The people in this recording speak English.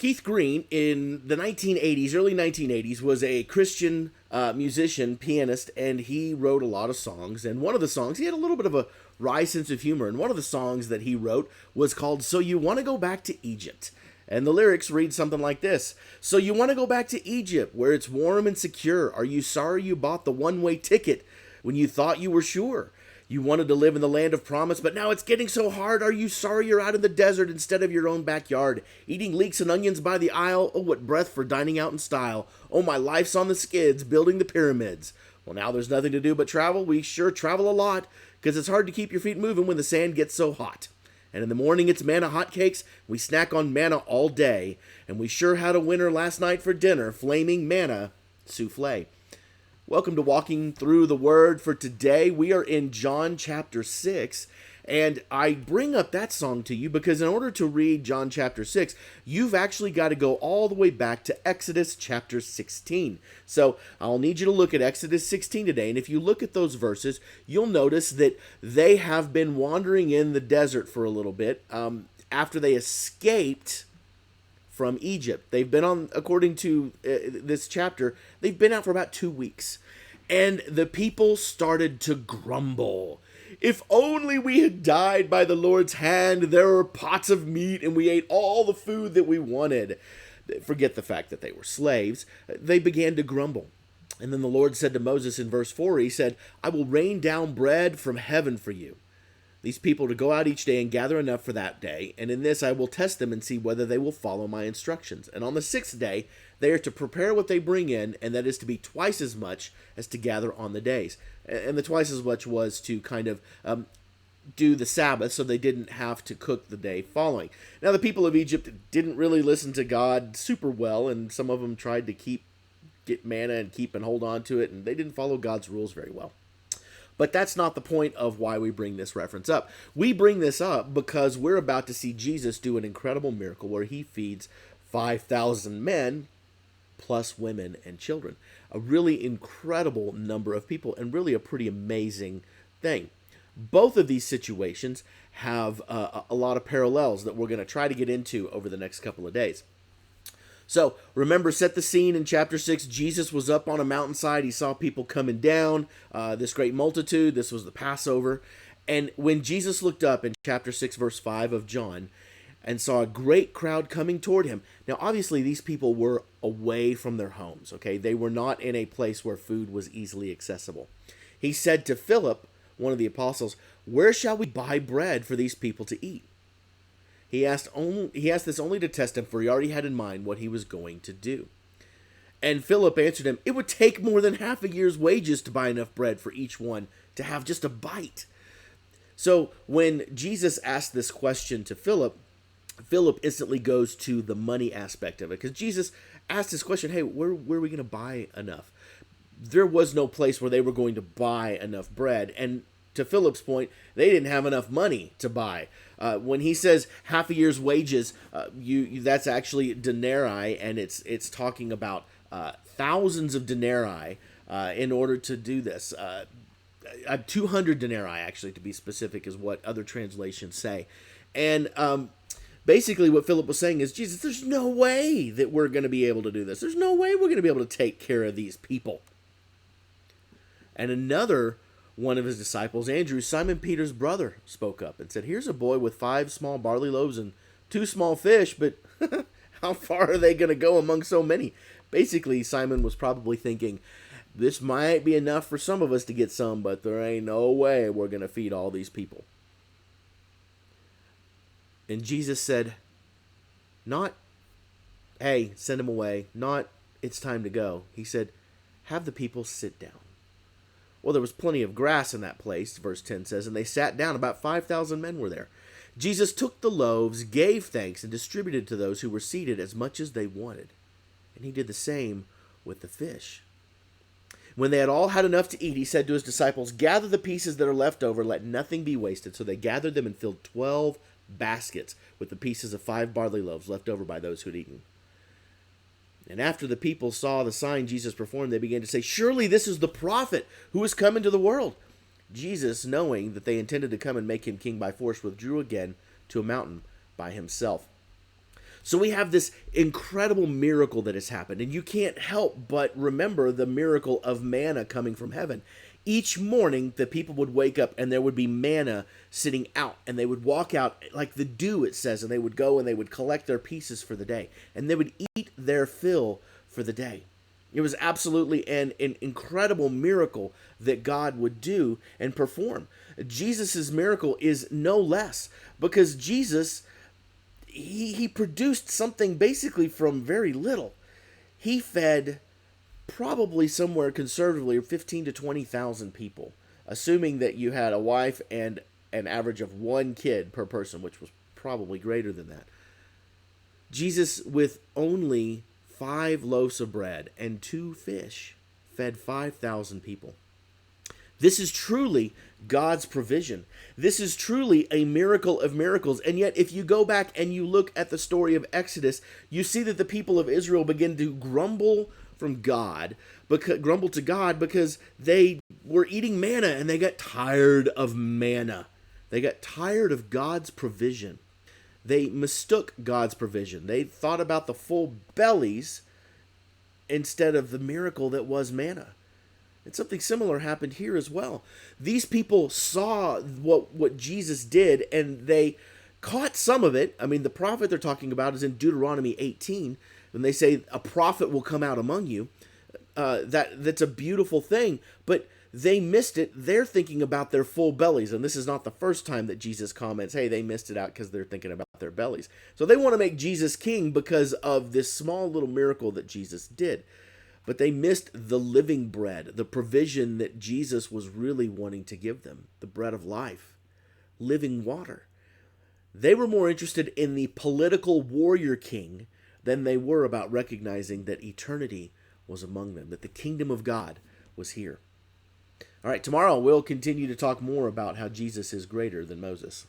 Keith Green in the 1980s, early 1980s, was a Christian musician, pianist, and he wrote a lot of songs. And one of the songs, he had a little bit of a wry sense of humor. And one of the songs that he wrote was called So You Want to Go Back to Egypt. And the lyrics read something like this. So you want to go back to Egypt, where it's warm and secure. Are you sorry you bought the one-way ticket when you thought you were sure? You wanted to live in the land of promise, but now it's getting so hard. Are you sorry you're out in the desert instead of your own backyard? Eating leeks and onions by the aisle? Oh, what breath for dining out in style. Oh, my life's on the skids, building the pyramids. Well, now there's nothing to do but travel. We sure travel a lot, because it's hard to keep your feet moving when the sand gets so hot. And in the morning it's manna hotcakes. We snack on manna all day. And we sure had a winner last night for dinner, flaming manna souffle. Welcome to Walking Through the Word. For today, we are in John chapter 6, and I bring up that song to you because in order to read John chapter 6, you've actually got to go all the way back to Exodus chapter 16. So I'll need you to look at Exodus 16 today, and if you look at those verses, you'll notice that they have been wandering in the desert for a little bit after they escaped from Egypt. They've been on, according to this chapter, they've been out for about 2 weeks. And the people started to grumble. If only we had died by the Lord's hand. There were pots of meat and we ate all the food that we wanted. Forget the fact that they were slaves. They began to grumble. And then the Lord said to Moses in verse 4, he said, I will rain down bread from heaven for you. These people to go out each day and gather enough for that day, and in this I will test them and see whether they will follow my instructions. And on the 6th day, they are to prepare what they bring in, and that is to be twice as much as to gather on the days. And the twice as much was to kind of do the Sabbath, so they didn't have to cook the day following. Now, the people of Egypt didn't really listen to God super well, and some of them tried to get manna and keep and hold on to it, and they didn't follow God's rules very well. But that's not the point of why we bring this reference up. We bring this up because we're about to see Jesus do an incredible miracle where he feeds 5,000 men plus women and children. A really incredible number of people and really a pretty amazing thing. Both of these situations have a lot of parallels that we're going to try to get into over the next couple of days. So, remember, set the scene in chapter 6. Jesus was up on a mountainside. He saw people coming down, this great multitude. This was the Passover. And when Jesus looked up in chapter 6, verse 5 of John, and saw a great crowd coming toward him. Now, obviously, these people were away from their homes, okay? They were not in a place where food was easily accessible. He said to Philip, one of the apostles, where shall we buy bread for these people to eat? He asked this only to test him, for he already had in mind what he was going to do. And Philip answered him, it would take more than half a year's wages to buy enough bread for each one to have just a bite. So when Jesus asked this question to Philip, Philip instantly goes to the money aspect of it. Because Jesus asked this question, hey, where are we going to buy enough? There was no place where they were going to buy enough bread. And to Philip's point, they didn't have enough money to buy. When he says half a year's wages, that's actually denarii, and it's talking about thousands of denarii in order to do this. 200 denarii, actually, to be specific, is what other translations say. And basically what Philip was saying is, Jesus, there's no way that we're going to be able to do this. There's no way we're going to be able to take care of these people. And another one of his disciples, Andrew, Simon Peter's brother, spoke up and said, here's a boy with 5 small barley loaves and 2 small fish, but how far are they going to go among so many? Basically, Simon was probably thinking, this might be enough for some of us to get some, but there ain't no way we're going to feed all these people. And Jesus said, not, hey, send them away, not, it's time to go. He said, have the people sit down. Well, there was plenty of grass in that place, verse 10 says, and they sat down. About 5,000 men were there. Jesus took the loaves, gave thanks, and distributed to those who were seated as much as they wanted. And he did the same with the fish. When they had all had enough to eat, he said to his disciples, gather the pieces that are left over, let nothing be wasted. So they gathered them and filled 12 baskets with the pieces of 5 barley loaves left over by those who had eaten. And after the people saw the sign Jesus performed, they began to say, surely this is the prophet who has come into the world. Jesus, knowing that they intended to come and make him king by force, withdrew again to a mountain by himself. So we have this incredible miracle that has happened, and you can't help but remember the miracle of manna coming from heaven. Each morning, the people would wake up and there would be manna sitting out, and they would walk out like the dew, it says, and they would go and they would collect their pieces for the day, and they would eat their fill for the day. It was absolutely an incredible miracle that God would do and perform. Jesus' miracle is no less, because Jesus, he produced something basically from very little. He fed probably somewhere conservatively 15 to 20,000 people, assuming that you had a wife and an average of one kid per person, which was probably greater than that. Jesus, with only 5 loaves of bread and 2 fish, fed 5,000 people. This is truly God's provision. This is truly a miracle of miracles. And yet, if you go back and you look at the story of Exodus, you see that the people of Israel begin to grumble to God because they were eating manna and they got tired of manna. They got tired of God's provision. They mistook God's provision. They thought about the full bellies instead of the miracle that was manna. And something similar happened here as well. These people saw what Jesus did, and they caught some of it. I mean, the prophet they're talking about is in Deuteronomy 18, when they say a prophet will come out among you. That's a beautiful thing, but they missed it. They're thinking about their full bellies, and this is not the first time that Jesus comments, hey, they missed it out because they're thinking about their bellies. So they want to make Jesus king because of this small little miracle that Jesus did. But they missed the living bread, the provision that Jesus was really wanting to give them, the bread of life, living water. They were more interested in the political warrior king than they were about recognizing that eternity was among them, that the kingdom of God was here. All right, tomorrow we'll continue to talk more about how Jesus is greater than Moses.